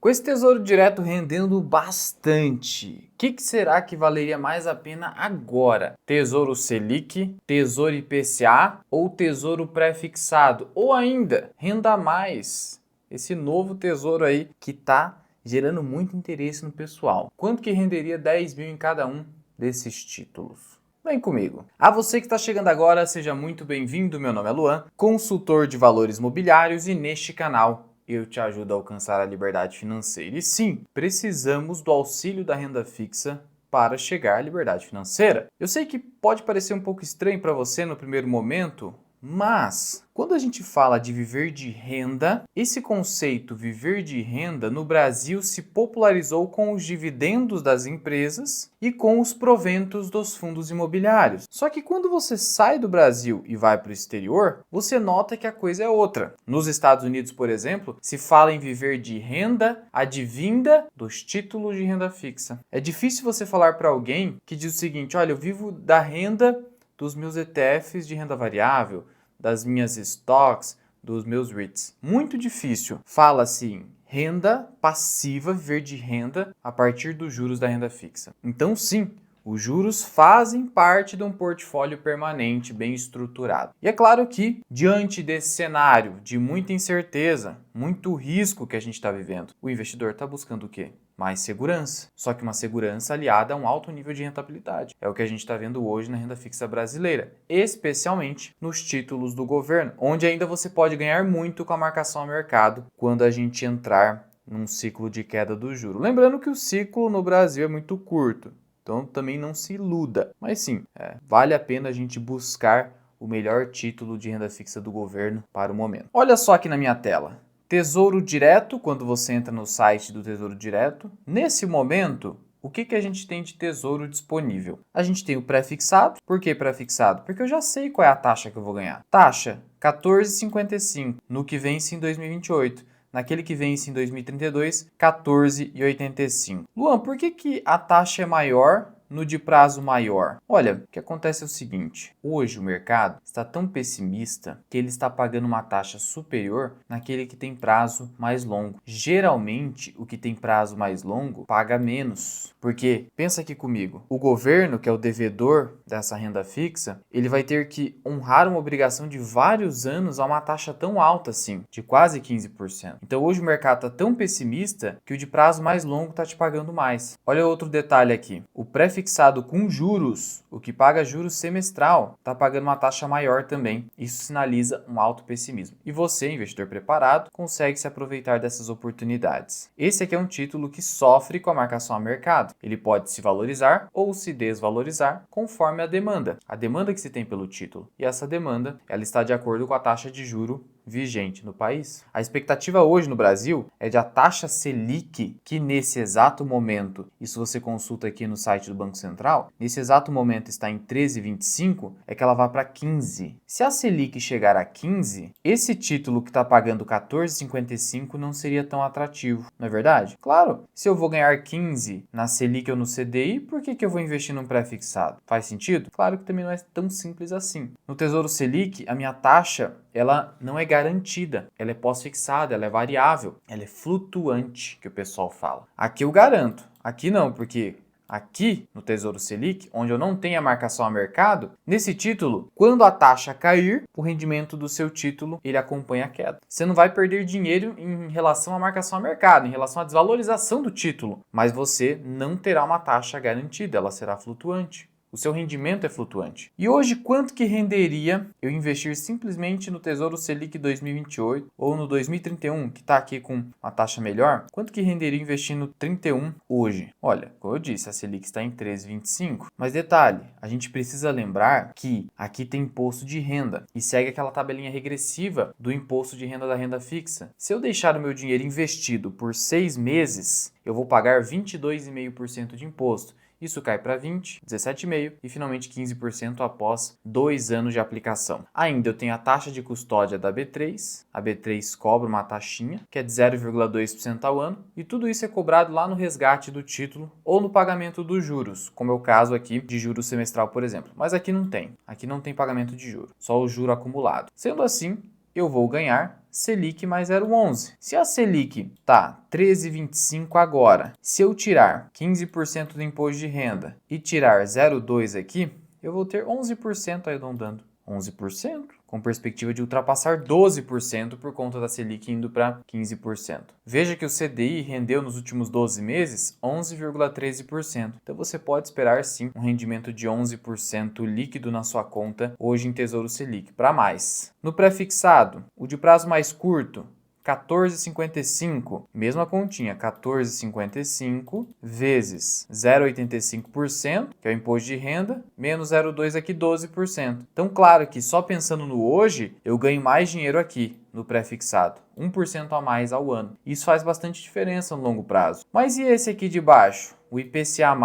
Com esse Tesouro Direto rendendo bastante, o que será que valeria mais a pena agora? Tesouro Selic, Tesouro IPCA ou Tesouro Pré-fixado? Ou ainda, Renda Mais, esse novo tesouro aí que está gerando muito interesse no pessoal. Quanto que renderia 10 mil em cada um desses títulos? Vem comigo. A você que está chegando agora, seja muito bem-vindo. Meu nome é Luan, consultor de valores mobiliários, e neste canal eu te ajudo a alcançar a liberdade financeira. E sim, precisamos do auxílio da renda fixa para chegar à liberdade financeira. Eu sei que pode parecer um pouco estranho para você no primeiro momento, mas quando a gente fala de viver de renda, esse conceito viver de renda no Brasil se popularizou com os dividendos das empresas e com os proventos dos fundos imobiliários. Só que quando você sai do Brasil e vai para o exterior, você nota que a coisa é outra. Nos Estados Unidos, por exemplo, se fala em viver de renda advinda dos títulos de renda fixa. É difícil você falar para alguém que diz o seguinte: olha, eu vivo da renda dos meus ETFs de renda variável, das minhas stocks, dos meus REITs. Muito difícil. Fala-se em renda passiva, viver de renda a partir dos juros da renda fixa. Então, sim, os juros fazem parte de um portfólio permanente bem estruturado. E é claro que, diante desse cenário de muita incerteza, muito risco que a gente está vivendo, o investidor está buscando o quê? Mais segurança. Só que uma segurança aliada a um alto nível de rentabilidade. É o que a gente está vendo hoje na renda fixa brasileira, especialmente nos títulos do governo, onde ainda você pode ganhar muito com a marcação ao mercado quando a gente entrar num ciclo de queda do juro. Lembrando que o ciclo no Brasil é muito curto, então também não se iluda. Mas sim, vale a pena a gente buscar o melhor título de renda fixa do governo para o momento. Olha só aqui na minha tela. Tesouro Direto, quando você entra no site do Tesouro Direto, nesse momento, o que a gente tem de tesouro disponível? A gente tem o pré-fixado. Por que pré-fixado? Porque eu já sei qual é a taxa que eu vou ganhar. Taxa 14,55 no que vence em 2028. Naquele que vence em 2032, 14,85. Luan, por que a taxa é maior no de prazo maior? Olha, o que acontece é o seguinte: hoje o mercado está tão pessimista que ele está pagando uma taxa superior naquele que tem prazo mais longo. Geralmente, o que tem prazo mais longo paga menos. Porque, pensa aqui comigo, o governo, que é o devedor dessa renda fixa, ele vai ter que honrar uma obrigação de vários anos a uma taxa tão alta assim, de quase 15%. Então hoje o mercado está tão pessimista que o de prazo mais longo está te pagando mais. Olha outro detalhe aqui: o pré-fixado com juros, o que paga juros semestral, está pagando uma taxa maior também. Isso sinaliza um alto pessimismo. E você, investidor preparado, consegue se aproveitar dessas oportunidades. Esse aqui é um título que sofre com a marcação a mercado. Ele pode se valorizar ou se desvalorizar conforme a demanda que se tem pelo título. E essa demanda, ela está de acordo com a taxa de juro vigente no país. A expectativa hoje no Brasil é de a taxa Selic, que nesse exato momento, isso você consulta aqui no site do Banco Central, nesse exato momento está em 13,25, é que ela vá para 15. Se a Selic chegar a 15, esse título que está pagando 14,55 não seria tão atrativo, não é verdade? Claro, se eu vou ganhar 15 na Selic ou no CDI, por que eu vou investir num pré-fixado? Faz sentido? Claro que também não é tão simples assim. No Tesouro Selic, a minha taxa ela não é garantida, ela é pós-fixada, ela é variável, ela é flutuante, que o pessoal fala. Aqui eu garanto, aqui não, porque aqui no Tesouro Selic, onde eu não tenho a marcação a mercado, nesse título, quando a taxa cair, o rendimento do seu título, ele acompanha a queda. Você não vai perder dinheiro em relação à marcação a mercado, em relação à desvalorização do título, mas você não terá uma taxa garantida, ela será flutuante. O seu rendimento é flutuante. E hoje, quanto que renderia eu investir simplesmente no Tesouro Selic 2028 ou no 2031, que está aqui com uma taxa melhor? Quanto que renderia investir no 31 hoje? Olha, como eu disse, a Selic está em 13,25. Mas detalhe, a gente precisa lembrar que aqui tem imposto de renda e segue aquela tabelinha regressiva do imposto de renda da renda fixa. Se eu deixar o meu dinheiro investido por 6 meses, eu vou pagar 22,5% de imposto. Isso cai para 20, 17,5% e finalmente 15% após 2 anos de aplicação. Ainda eu tenho a taxa de custódia da B3, a B3 cobra uma taxinha, que é de 0,2% ao ano, e tudo isso é cobrado lá no resgate do título ou no pagamento dos juros, como é o caso aqui de juros semestral, por exemplo. Mas aqui não tem pagamento de juros, só o juro acumulado. Sendo assim, eu vou ganhar Selic mais 0,11. Se a Selic tá 13,25 agora, se eu tirar 15% do imposto de renda e tirar 0,2 aqui, eu vou ter 11% arredondando. 11%, com perspectiva de ultrapassar 12% por conta da Selic indo para 15%. Veja que o CDI rendeu nos últimos 12 meses 11,13%. Então você pode esperar sim um rendimento de 11% líquido na sua conta hoje em Tesouro Selic, para mais. No pré-fixado, o de prazo mais curto, 14,55, mesma continha, 14,55 vezes 0,85%, que é o imposto de renda, menos 0,2 aqui, 12%. Então, claro que só pensando no hoje, eu ganho mais dinheiro aqui no pré-fixado, 1% a mais ao ano. Isso faz bastante diferença no longo prazo. Mas e esse aqui de baixo? O IPCA+.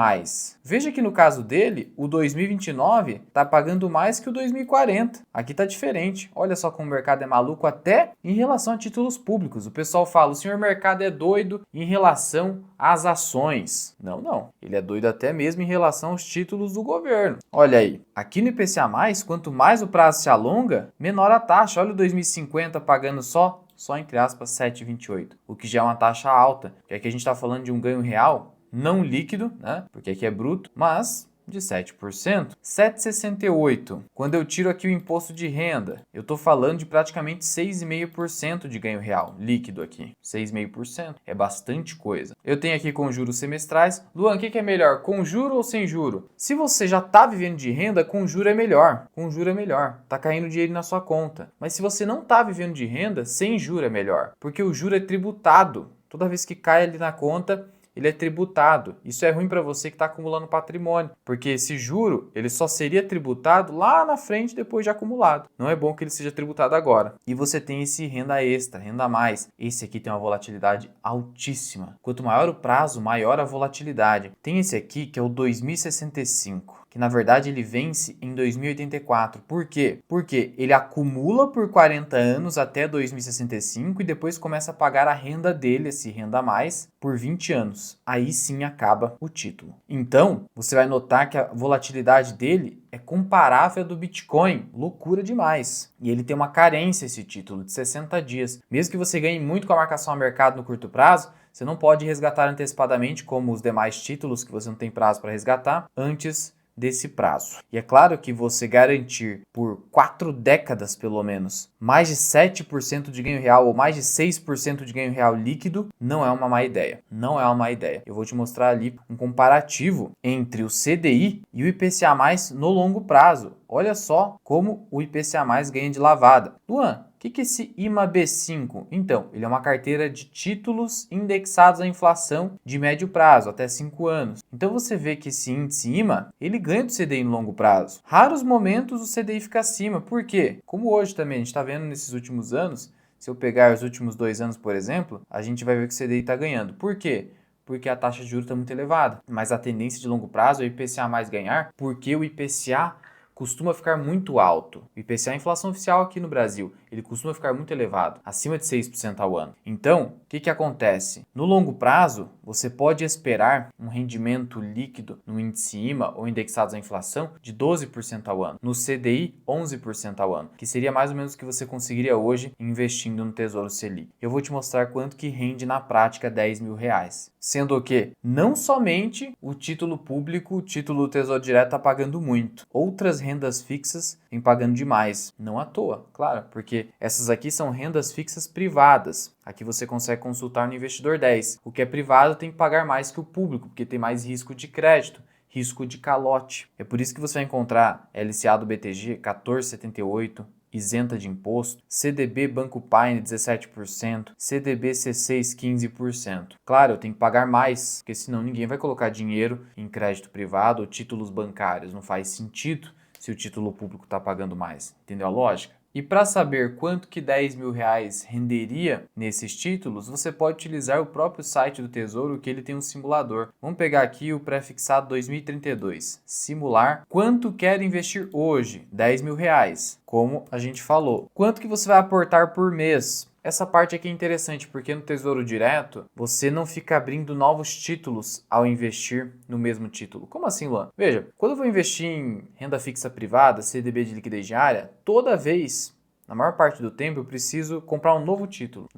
Veja que no caso dele, o 2029 está pagando mais que o 2040. Aqui está diferente. Olha só como o mercado é maluco até em relação a títulos públicos. O pessoal fala, o senhor mercado é doido em relação às ações. Não, não. Ele é doido até mesmo em relação aos títulos do governo. Olha aí, aqui no IPCA+, quanto mais o prazo se alonga, menor a taxa. Olha o 2050 pagando só entre aspas, 7,28, o que já é uma taxa alta, porque aqui a gente está falando de um ganho real não líquido, né? Porque aqui é bruto, mas de 7%. 7,68. Quando eu tiro aqui o imposto de renda, eu estou falando de praticamente 6,5% de ganho real, líquido aqui. 6,5%. É bastante coisa. Eu tenho aqui com juros semestrais. Luan, o que é melhor, com juro ou sem juro? Se você já está vivendo de renda, com juro é melhor. Com juro é melhor. Está caindo dinheiro na sua conta. Mas se você não está vivendo de renda, sem juro é melhor. Porque o juro é tributado. Toda vez que cai ali na conta, ele é tributado. Isso é ruim para você que está acumulando patrimônio, porque esse juro ele só seria tributado lá na frente depois de acumulado. Não é bom que ele seja tributado agora. E você tem esse renda extra, renda a mais. Esse aqui tem uma volatilidade altíssima. Quanto maior o prazo, maior a volatilidade. Tem esse aqui que é o 2065. Que na verdade ele vence em 2084. Por quê? Porque ele acumula por 40 anos até 2065 e depois começa a pagar a renda dele, esse renda a mais, por 20 anos. Aí sim acaba o título. Então, você vai notar que a volatilidade dele é comparável à do Bitcoin. Loucura demais. E ele tem uma carência, esse título, de 60 dias. Mesmo que você ganhe muito com a marcação a mercado no curto prazo, você não pode resgatar antecipadamente, como os demais títulos que você não tem prazo para resgatar, antes desse prazo. E é claro que você garantir por 4 décadas pelo menos mais de 7% de ganho real ou mais de 6% de ganho real líquido não é uma má ideia. Não é uma má ideia. Eu vou te mostrar ali um comparativo entre o CDI e o IPCA+ no longo prazo. Olha só como o IPCA+ ganha de lavada. Luan, o que é esse IMAB5? Então, ele é uma carteira de títulos indexados à inflação de médio prazo, até 5 anos. Então você vê que esse índice IMA, ele ganha do CDI no longo prazo. Raros momentos o CDI fica acima. Por quê? Como hoje também, a gente está vendo nesses últimos anos, se eu pegar os últimos 2 anos, por exemplo, a gente vai ver que o CDI está ganhando. Por quê? Porque a taxa de juros está muito elevada. Mas a tendência de longo prazo é o IPCA+ ganhar, porque o IPCA costuma ficar muito alto. O IPCA é a inflação oficial aqui no Brasil. Ele costuma ficar muito elevado, acima de 6% ao ano. Então, o que acontece? No longo prazo, você pode esperar um rendimento líquido no índice IMA ou indexados à inflação de 12% ao ano. No CDI, 11% ao ano, que seria mais ou menos o que você conseguiria hoje investindo no Tesouro Selic. Eu vou te mostrar quanto que rende na prática R$10.000. Sendo que não somente o título público, o título do Tesouro Direto está pagando muito. Outras rendas fixas vêm pagando demais. Não à toa, claro, porque essas aqui são rendas fixas privadas. Aqui você consegue consultar no Investidor 10. O que é privado tem que pagar mais que o público, porque tem mais risco de crédito, risco de calote. É por isso que você vai encontrar LCA do BTG 14,78%, isenta de imposto, CDB Banco Paine 17%, CDB C6 15%. Claro, eu tenho que pagar mais, porque senão ninguém vai colocar dinheiro em crédito privado ou títulos bancários. Não faz sentido se o título público está pagando mais. Entendeu a lógica? E para saber quanto que R$10.000 renderia nesses títulos, você pode utilizar o próprio site do Tesouro, que ele tem um simulador. Vamos pegar aqui o pré-fixado 2032. Simular quanto quer investir hoje, R$10.000, como a gente falou. Quanto que você vai aportar por mês? Essa parte aqui é interessante porque no Tesouro Direto você não fica abrindo novos títulos ao investir no mesmo título. Como assim, Luan? Veja, quando eu vou investir em renda fixa privada, CDB de liquidez diária, toda vez Na maior parte do tempo eu preciso comprar um novo título.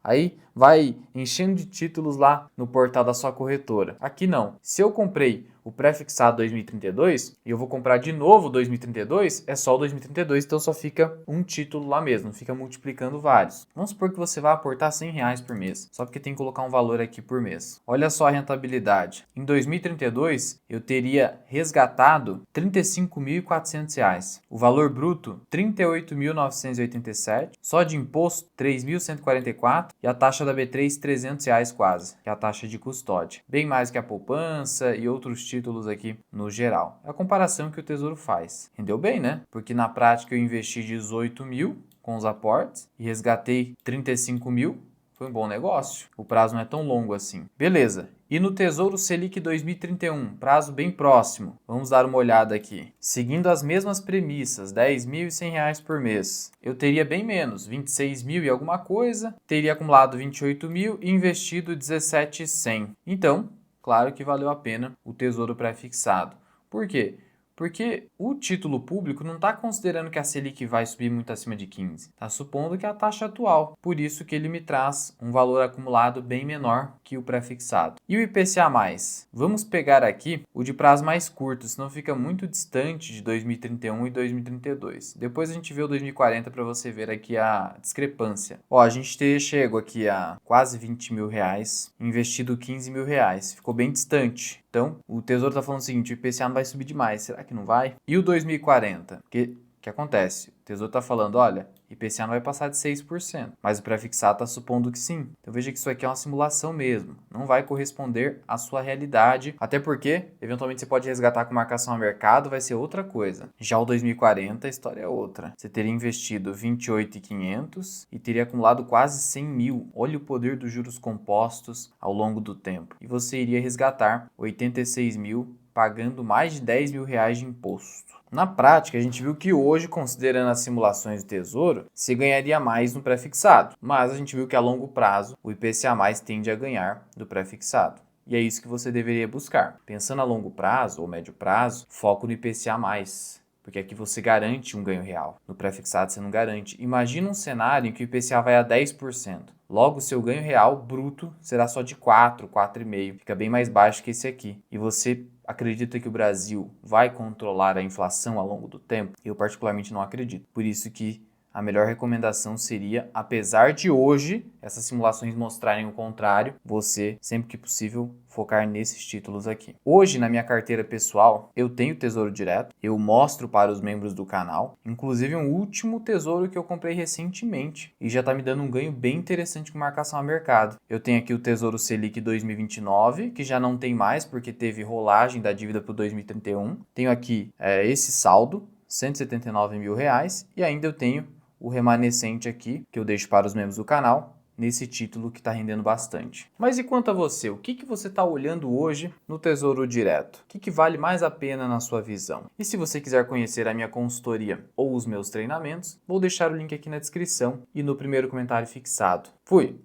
Aí vai enchendo de títulos lá no portal da sua corretora. Aqui não. Se eu comprei o pré-fixado 2032 e eu vou comprar de novo 2032, é só o 2032, então só fica um título lá mesmo, não fica multiplicando vários. Vamos supor que você vai aportar R$100 por mês, só porque tem que colocar um valor aqui por mês. Olha só a rentabilidade. Em 2032, eu teria resgatado R$35.400. O valor bruto, R$38.987. Só de imposto, R$3.144. E a taxa da B3, R$300 quase, que é a taxa de custódia. Bem mais que a poupança e outros títulos aqui no geral. É a comparação que o Tesouro faz. Rendeu bem, né? Porque na prática eu investi 18 mil com os aportes e resgatei 35 mil. Foi um bom negócio. O prazo não é tão longo assim. Beleza. E no Tesouro Selic 2031, prazo bem próximo. Vamos dar uma olhada aqui. Seguindo as mesmas premissas, R$10.100 por mês. Eu teria bem menos, 26 mil e alguma coisa. Teria acumulado 28 mil e investido 17.100. Então, claro que valeu a pena o Tesouro Pré-fixado. Por quê? Porque o título público não está considerando que a Selic vai subir muito acima de 15. Está supondo que é a taxa atual. Por isso que ele me traz um valor acumulado bem menor que o pré-fixado. E o IPCA+? Vamos pegar aqui o de prazo mais curto, senão fica muito distante de 2031 e 2032. Depois a gente vê o 2040 para você ver aqui a discrepância. Ó, a gente chegou aqui a quase 20 mil reais, investido 15 mil reais. Ficou bem distante. Então, o Tesouro está falando o seguinte, o IPCA não vai subir demais, será que não vai? E o 2040? Porque o que acontece? O Tesouro está falando, olha, IPCA não vai passar de 6%, mas o pré-fixado está supondo que sim. Então veja que isso aqui é uma simulação mesmo, não vai corresponder à sua realidade, até porque, eventualmente, você pode resgatar com marcação a mercado, vai ser outra coisa. Já o 2040, a história é outra. Você teria investido 28.500 e teria acumulado quase 100 mil. Olha o poder dos juros compostos ao longo do tempo. E você iria resgatar 86 mil, pagando mais de 10 mil reais de imposto. Na prática, a gente viu que hoje, considerando as simulações do Tesouro, se ganharia mais no pré-fixado, mas a gente viu que a longo prazo o IPCA+ tende a ganhar do pré-fixado. E é isso que você deveria buscar. Pensando a longo prazo ou médio prazo, foco no IPCA+, porque aqui você garante um ganho real. No pré-fixado você não garante. Imagina um cenário em que o IPCA vai a 10%. Logo, seu ganho real bruto será só de 4, 4,5. Fica bem mais baixo que esse aqui. E você acredita que o Brasil vai controlar a inflação ao longo do tempo? Eu particularmente não acredito. Por isso que a melhor recomendação seria, apesar de hoje essas simulações mostrarem o contrário, você, sempre que possível, focar nesses títulos aqui. Hoje, na minha carteira pessoal, eu tenho Tesouro Direto, eu mostro para os membros do canal, inclusive um último tesouro que eu comprei recentemente e já está me dando um ganho bem interessante com marcação a mercado. Eu tenho aqui o Tesouro Selic 2029, que já não tem mais porque teve rolagem da dívida para o 2031. Tenho aqui esse saldo, 179 mil reais, e ainda eu tenho o remanescente aqui, que eu deixo para os membros do canal, nesse título que está rendendo bastante. Mas e quanto a você? O que você está olhando hoje no Tesouro Direto? O que vale mais a pena na sua visão? E se você quiser conhecer a minha consultoria ou os meus treinamentos, vou deixar o link aqui na descrição e no primeiro comentário fixado. Fui!